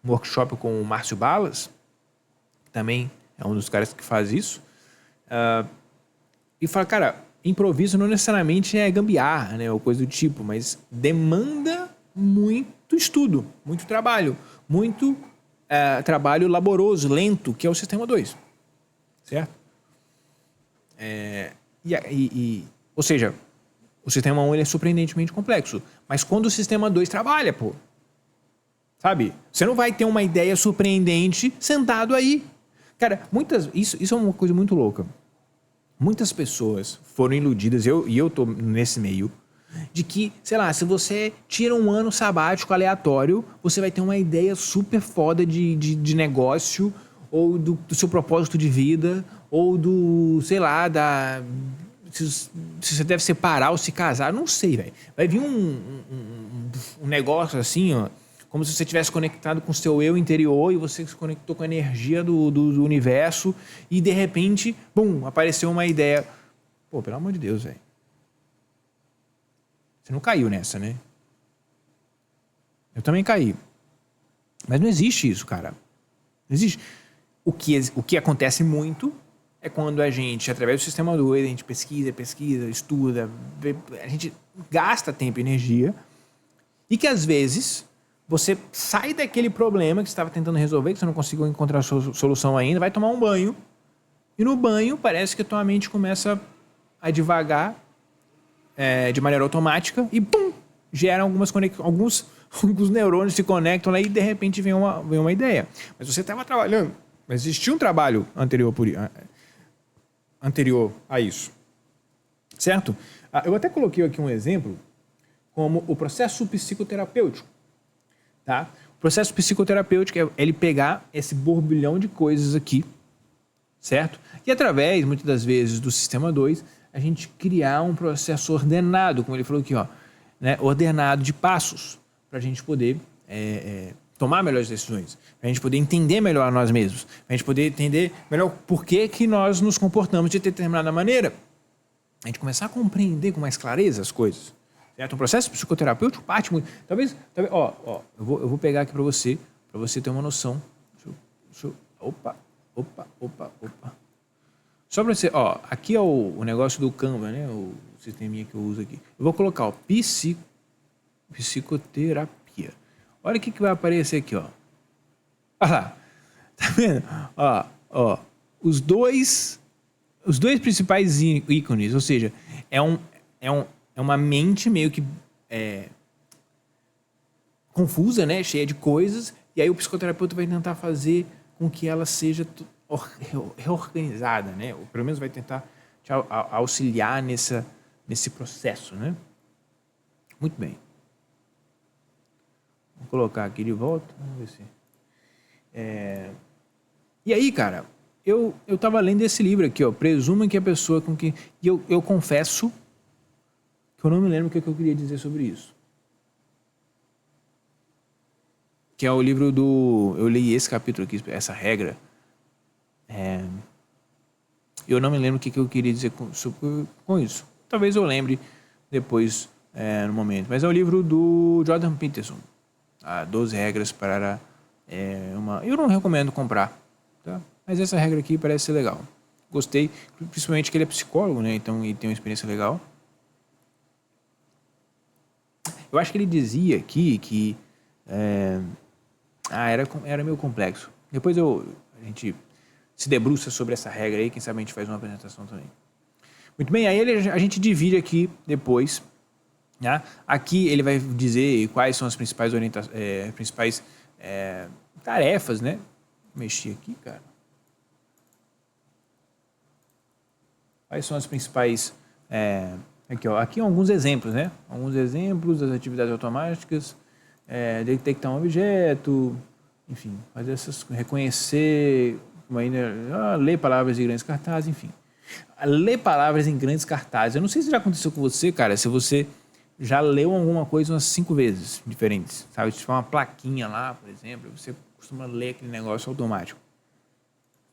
workshop com o Márcio Balas, que também é um dos caras que faz isso, e fala, cara, improviso não necessariamente é gambiarra, né, ou coisa do tipo, mas demanda muito estudo, muito trabalho, muito trabalho laboroso, lento, que é o Sistema 2, certo? Ou seja, o Sistema 1 ele é surpreendentemente complexo, mas quando o Sistema 2 trabalha, pô, sabe? Você não vai ter uma ideia surpreendente sentado aí. Cara, isso é uma coisa muito louca. Muitas pessoas foram iludidas, e eu tô nesse meio, de que, sei lá, se você tira um ano sabático aleatório, você vai ter uma ideia super foda de negócio, ou do seu propósito de vida, ou sei lá, se você deve separar ou se casar, não sei, velho. Vai vir um negócio assim, ó, como se você tivesse conectado com o seu eu interior e você se conectou com a energia do universo e, de repente, bum, apareceu uma ideia. Pô, pelo amor de Deus, velho. Você não caiu nessa, né? Eu também caí. Mas não existe isso, cara. Não existe. O que acontece muito é quando a gente, através do Sistema 2, a gente pesquisa, estuda, a gente gasta tempo e energia e que, às vezes, você sai daquele problema que você estava tentando resolver, que você não conseguiu encontrar a solução ainda, vai tomar um banho e no banho parece que a tua mente começa a divagar de maneira automática e pum, gera alguns neurônios se conectam lá e de repente vem uma ideia. Mas você estava trabalhando, mas existia um trabalho anterior a isso, certo? Eu até coloquei aqui um exemplo como o processo psicoterapêutico. Tá? O processo psicoterapêutico é ele pegar esse borbulhão de coisas aqui, certo? E através, muitas das vezes, do Sistema 2, a gente criar um processo ordenado, como ele falou aqui, ó, né? Ordenado de passos, para a gente poder tomar melhores decisões, para a gente poder entender melhor nós mesmos, para a gente poder entender melhor por que nós nos comportamos de determinada maneira, a gente começar a compreender com mais clareza as coisas. Certo? Um processo psicoterapêutico parte muito. Talvez eu vou pegar aqui para você ter uma noção. Opa. Só para você, aqui é o negócio do Canva, né? O sisteminha que eu uso aqui. Eu vou colocar, psicoterapia. Olha o que vai aparecer aqui, ó. Olha lá. Tá vendo? Os dois principais ícones, ou seja, é uma mente meio que confusa, né? Cheia de coisas, e aí o psicoterapeuta vai tentar fazer com que ela seja reorganizada, né? Ou pelo menos vai tentar te auxiliar nesse processo, né? Muito bem. Vou colocar aqui de volta, vamos ver se... E aí, cara, eu tava lendo esse livro aqui, ó, Presuma que a pessoa com que... E eu confesso que eu não me lembro o que eu queria dizer sobre isso. Que é o livro do... Eu li esse capítulo aqui, essa regra. Eu não me lembro o que eu queria dizer com isso. Talvez eu lembre depois, no momento. Mas é o livro do Jordan Peterson. 12 regras para uma... Eu não recomendo comprar, tá? Mas essa regra aqui parece ser legal. Gostei, principalmente que ele é psicólogo, né? Então ele tem uma experiência legal. Eu acho que ele dizia aqui que era meio complexo. Depois a gente se debruça sobre essa regra aí, quem sabe a gente faz uma apresentação também. Muito bem, aí a gente divide aqui depois né? Aqui ele vai dizer quais são as principais tarefas, né? Vou mexer aqui, cara. Quais são as principais... aqui, ó, aqui alguns exemplos, né? Alguns exemplos das atividades automáticas, detectar um objeto, enfim, fazer essas, reconhecer, ler palavras em grandes cartazes, enfim. Ler palavras em grandes cartazes. Eu não sei se já aconteceu com você, cara, se você já leu alguma coisa umas 5 vezes diferentes, sabe? Se tiver uma plaquinha lá, por exemplo, você costuma ler aquele negócio automático.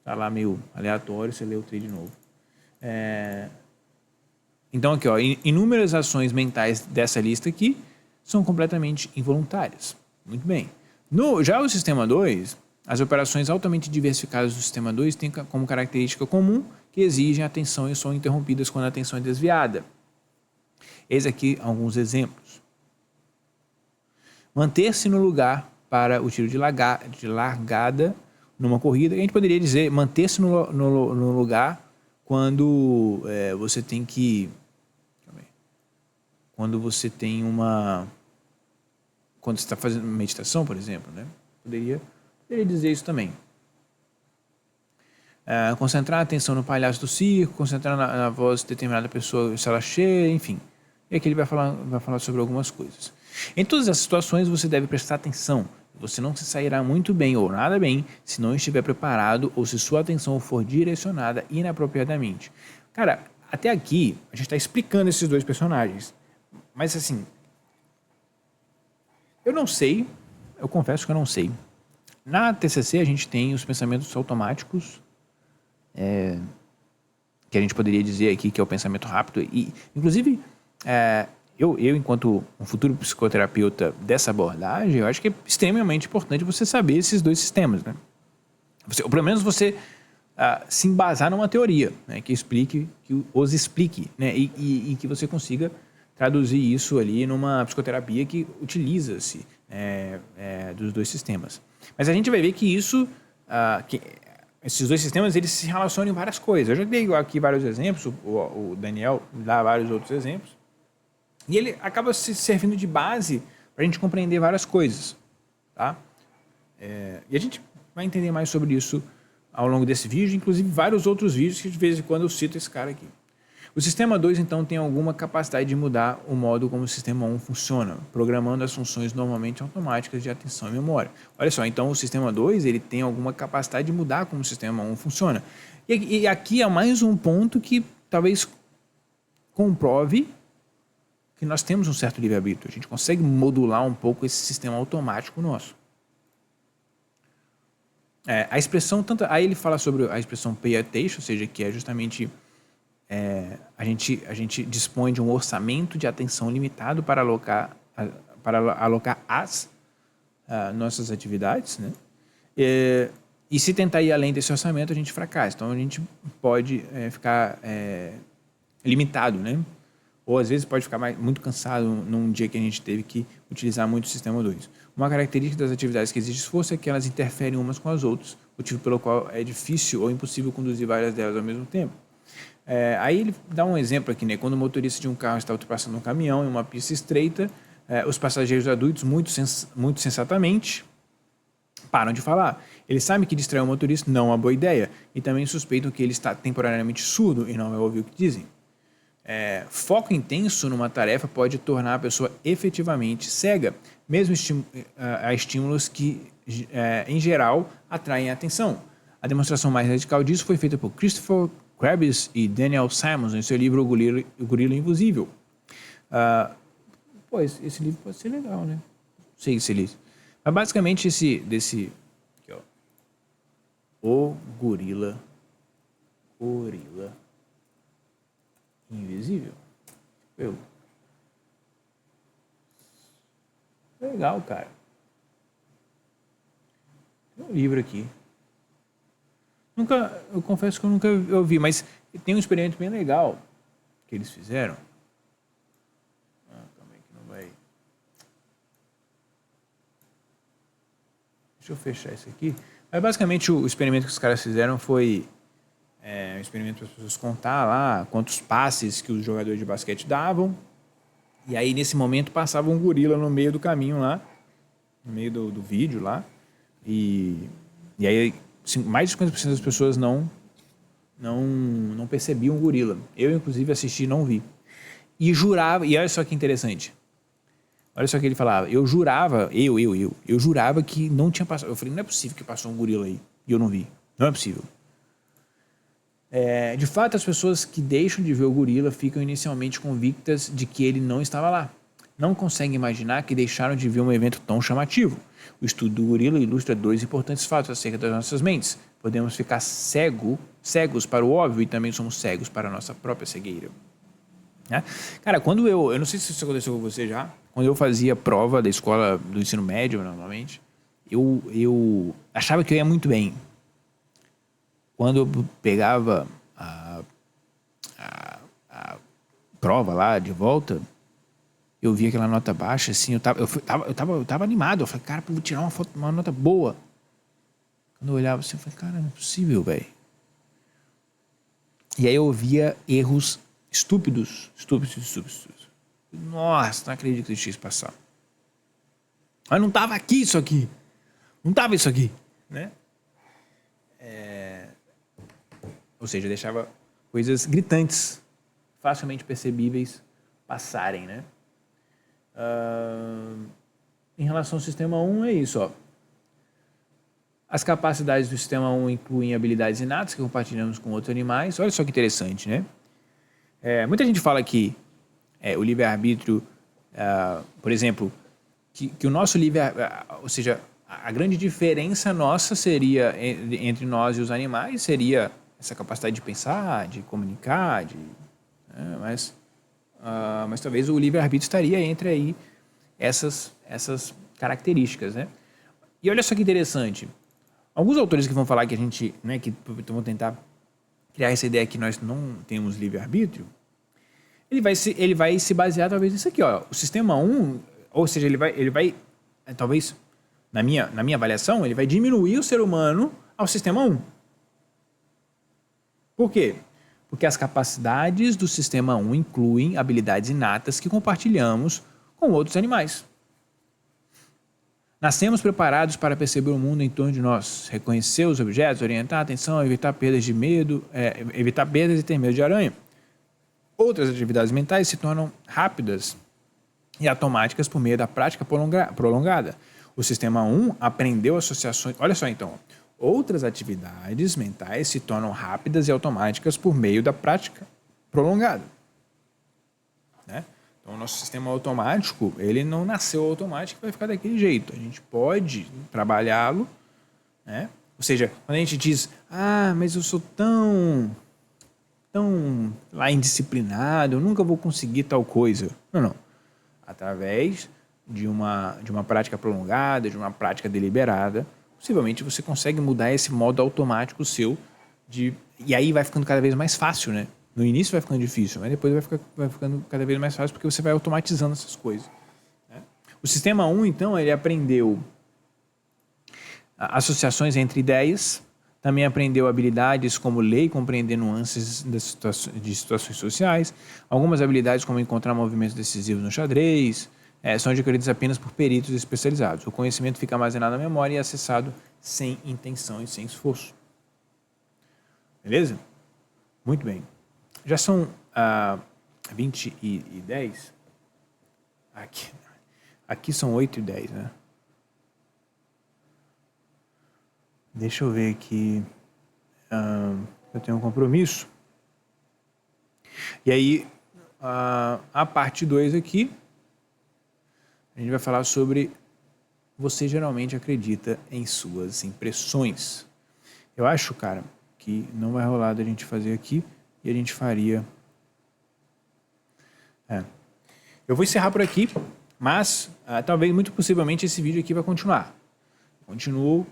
Tá lá meio aleatório, você lê o trem de novo. Então aqui, ó, inúmeras ações mentais dessa lista aqui são completamente involuntárias. Muito bem. Já o sistema 2, as operações altamente diversificadas do sistema 2 têm como característica comum que exigem atenção e são interrompidas quando a atenção é desviada. Eis aqui alguns exemplos. Manter-se no lugar para o tiro de largada numa corrida. A gente poderia dizer manter-se no lugar quando você tem que... Quando você tem uma... Quando você está fazendo meditação, por exemplo, né? Poderia dizer isso também. Concentrar a atenção no palhaço do circo, concentrar na voz de determinada pessoa, se ela cheia, enfim. E aqui ele vai falar sobre algumas coisas. Em todas as situações você deve prestar atenção. Você não se sairá muito bem ou nada bem se não estiver preparado ou se sua atenção for direcionada inapropriadamente. Cara, até aqui a gente está explicando esses dois personagens. Mas assim, eu não sei, eu confesso que eu não sei. Na TCC a gente tem os pensamentos automáticos, que a gente poderia dizer aqui que é o pensamento rápido. E, inclusive, eu enquanto um futuro psicoterapeuta dessa abordagem, eu acho que é extremamente importante você saber esses dois sistemas, né? Ou pelo menos você se embasar numa teoria, né, que os explique, né, e que você consiga traduzir isso ali numa psicoterapia que utiliza-se dos dois sistemas. Mas a gente vai ver que esses dois sistemas eles se relacionam em várias coisas. Eu já dei aqui vários exemplos, o Daniel dá vários outros exemplos, e ele acaba se servindo de base para a gente compreender várias coisas. Tá? E a gente vai entender mais sobre isso ao longo desse vídeo, inclusive vários outros vídeos que de vez em quando eu cito esse cara aqui. O sistema 2, então, tem alguma capacidade de mudar o modo como o sistema 1 funciona, programando as funções normalmente automáticas de atenção e memória. Olha só, então o sistema 2 ele tem alguma capacidade de mudar como o sistema 1 funciona. E aqui é mais um ponto que talvez comprove que nós temos um certo livre-arbítrio. A gente consegue modular um pouco esse sistema automático nosso. A expressão, aí ele fala sobre a expressão pay attention, ou seja, que é justamente... a gente dispõe de um orçamento de atenção limitado para alocar as nossas atividades, né? E se tentar ir além desse orçamento, a gente fracassa. Então, a gente pode ficar limitado, né? Ou, às vezes, pode ficar muito cansado num dia que a gente teve que utilizar muito o sistema 2. Uma característica das atividades que exige esforço é que elas interferem umas com as outras, motivo pelo qual é difícil ou impossível conduzir várias delas ao mesmo tempo. Aí ele dá um exemplo aqui, né? Quando o motorista de um carro está ultrapassando um caminhão em uma pista estreita, os passageiros adultos, muito sensatamente, param de falar. Eles sabem que distrair o motorista não é uma boa ideia e também suspeitam que ele está temporariamente surdo e não vai ouvir o que dizem. Foco intenso numa tarefa pode tornar a pessoa efetivamente cega, mesmo a estímulos que, em geral, atraem a atenção. A demonstração mais radical disso foi feita por Christopher Krebs e Daniel Simons em seu livro O Gorila Invisível. Esse livro pode ser legal, né? Não sei se ele... Mas basicamente aqui, ó, O Gorila Invisível. Legal, cara. Tem um livro aqui. Eu confesso que eu nunca ouvi, mas tem um experimento bem legal que eles fizeram. Calma aí que não vai... Deixa eu fechar isso aqui. Mas basicamente o experimento que os caras fizeram foi um experimento para as pessoas contar lá quantos passes que os jogadores de basquete davam E aí, nesse momento, passava um gorila no meio do caminho lá, no meio do vídeo lá. E aí, mais de 50% das pessoas não percebiam o gorila. Eu, inclusive, assisti e não vi. E jurava, e olha só que interessante. Olha só o que ele falava. Eu jurava que não tinha passado. Eu falei, não é possível que passou um gorila aí. E eu não vi. Não é possível. De fato, as pessoas que deixam de ver o gorila ficam inicialmente convictas de que ele não estava lá. Não conseguem imaginar que deixaram de ver um evento tão chamativo. O estudo do gorila ilustra dois importantes fatos acerca das nossas mentes. Podemos ficar cegos para o óbvio e também somos cegos para a nossa própria cegueira. Né? Cara, quando eu não sei se isso aconteceu com você já, quando eu fazia prova da escola do ensino médio, normalmente, eu achava que eu ia muito bem. Quando eu pegava a prova lá de volta, eu via aquela nota baixa, assim, eu tava animado. Eu falei, cara, vou tirar uma nota boa. Quando eu olhava assim, eu falei, cara, não é possível, velho. E aí eu via erros estúpidos. Nossa, não acredito que eu tinha isso passar. Mas não tava aqui isso aqui. Não tava isso aqui, né? Ou seja, deixava coisas gritantes, facilmente percebíveis, passarem, né? Em relação ao sistema 1, é isso, ó. As capacidades do sistema 1 incluem habilidades inatas que compartilhamos com outros animais. Olha só que interessante, né? Muita gente fala que o livre-arbítrio, por exemplo, que o nosso ou seja, a grande diferença nossa seria entre nós e os animais seria essa capacidade de pensar, de comunicar, mas talvez o livre-arbítrio estaria entre aí essas características, né? E olha só que interessante. Alguns autores que vão falar que a gente, né, que vão tentar criar essa ideia que nós não temos livre-arbítrio, ele vai se basear talvez nisso aqui, ó. O sistema 1, ou seja, ele vai talvez, na minha avaliação, ele vai diminuir o ser humano ao sistema 1. Por quê? Porque as capacidades do sistema 1 incluem habilidades inatas que compartilhamos com outros animais. Nascemos preparados para perceber o mundo em torno de nós, reconhecer os objetos, orientar a atenção, evitar perdas e ter medo de aranha. Outras atividades mentais se tornam rápidas e automáticas por meio da prática prolongada. O sistema 1 aprendeu associações. Olha só então. Outras atividades mentais se tornam rápidas e automáticas por meio da prática prolongada. Né? Então, o nosso sistema automático, ele não nasceu automático e vai ficar daquele jeito. A gente pode trabalhá-lo, né? Ou seja, quando a gente diz, mas eu sou tão lá indisciplinado, eu nunca vou conseguir tal coisa. Não. Através de uma prática prolongada, de uma prática deliberada, possivelmente você consegue mudar esse modo automático seu e aí vai ficando cada vez mais fácil, né? No início vai ficando difícil, mas depois vai ficando cada vez mais fácil porque você vai automatizando essas coisas. Né? O sistema 1, então, ele aprendeu associações entre ideias, também aprendeu habilidades como ler e compreender nuances de situações sociais, algumas habilidades como encontrar movimentos decisivos no xadrez, são adquiridos apenas por peritos especializados. O conhecimento fica armazenado na memória e é acessado sem intenção e sem esforço. Beleza? Muito bem. Já são 20 e 10. Aqui são 8 e 10, né? Deixa eu ver aqui. Eu tenho um compromisso. E aí, a parte 2 aqui, a gente vai falar sobre você geralmente acredita em suas impressões. Eu acho, cara, que não vai rolar da gente fazer aqui e a gente faria... Eu vou encerrar por aqui, mas talvez, muito possivelmente, esse vídeo aqui vai continuar. Continuo,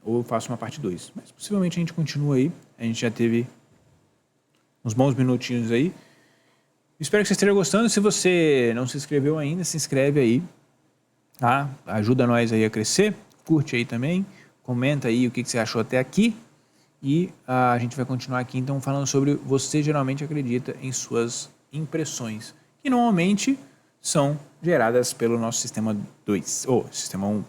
ou eu faço uma parte 2. Mas possivelmente a gente continua aí. A gente já teve uns bons minutinhos aí. Espero que você esteja gostando. Se você não se inscreveu ainda, se inscreve aí. Tá? Ajuda nós aí a crescer. Curte aí também. Comenta aí o que você achou até aqui. E a gente vai continuar aqui então falando sobre você geralmente acredita em suas impressões, que normalmente são geradas pelo nosso sistema 2, ou sistema 1,